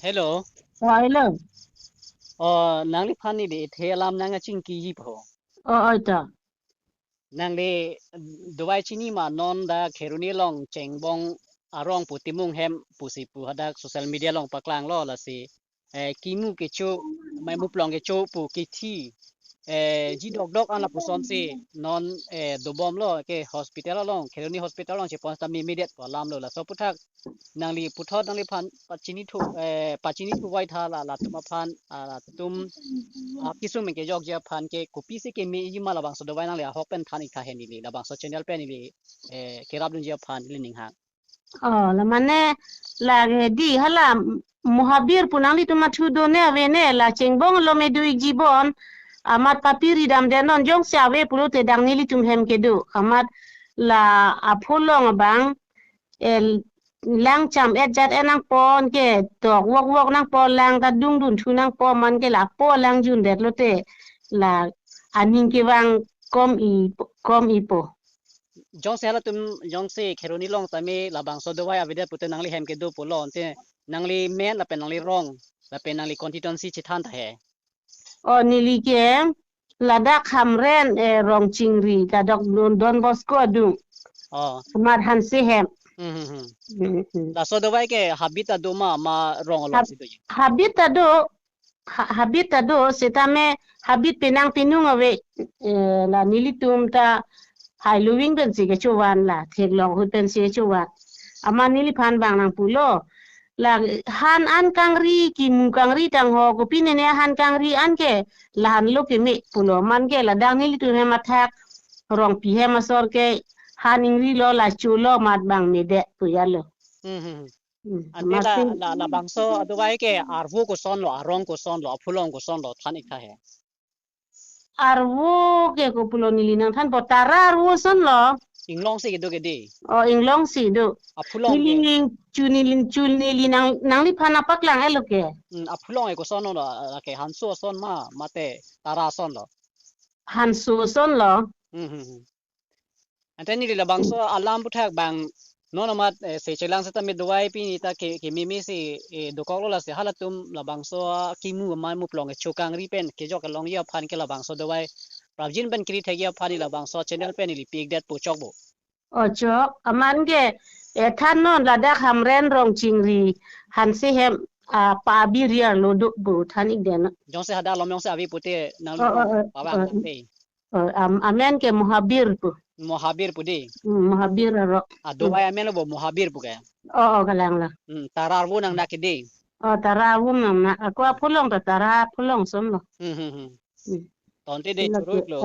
Hello. Hello. Nang li phani de the alam nang ching ki ji pho. Ita. Nang le dawai chini ma non da kheruni long chengbong arong pu timung hem pu si pu hadak social media long paklang lo la si kimu ke cho mai mu plong ke cho pu ki thi ji dok an la pu son si non do bom lo ke hospital long kheruni hospital long che pon tam immediate pa lam lo la so pu thak nang li pu thot nang li phan pachini thu wai tha la tuma phan tum kisum ke jog ja phan ke kopi se ke me ji mala bang so do nang le hok pen than ik tha hen ni la bang so channel pen ni ke rab dun ja phan li ning ha la mane la di hala muhabir punang li tuma thu do ne ave ne la chengbong lo me du jibon amat papiri dam denon jong sia ve pulo te dang ni li tum hem ke du amat la apolong bang el lang cham et jat enang pon ke tok wok nang pon lang ta dung dun thu nang pon man ke la po lang jun det lo te la aning ke wang kom i po jong se la tum jong se kheroni long ta me la bang so do wai avida pute nang li hem ke do pulo te nang li men la pen nang li rong la pen nang li constituency chi than ta he ni li ke la da khamren rong chingri ta dok don bosco du mat han se hem la so do wai ke habita do ma rong lo si do habita do setame habit penang pinung ave la nilitum ta hai luwing ben si ke chuwan la thek long hu pen si chuwan ama nili phan bang nang pulo la han an kangri ki mu kangri tang ho ko pinene han kangri an ke la han lo ke me pulo man ke la dang nili tu he mathak rong pi he masor ke han ingri lo la chulo mat bang me de pu ya lo ante la bang so do wai ke arvu ko son lo arong ko son lo phulong ko son lo than ik tha he arvu ke ko pulo nili nang than potara arvu son lo inglong se ke do ke de inglong si do aphulong nili nang li phana pak lang elo ke aphulong e ko son lo ke hanso son ma te tara son lo hanso son lo ante ni la bang so alam pu thak bang no mat se chelang sa tamit duwai pi ni ta ke mimi si do ko la se halatum la bang so ki mu ma mu plong e chokang ri pen ke jok long ya phan ke la bang so duwai pravjin ban kri thagi ya phani la bang so channel pen li pik dat pu chok bo chok aman ge than non la da khamren rong chingri han se hem pa bi ria lo do bu than ik den jong se hada lom yong se avi pute nang pa bang te amen ke muhabir pu pude muhabir ro duwai amen lo muhabir pu ke galang la tarar bu nang nak de tarawu nang na aku apulong ta tara pulong som lo ton te de churut lo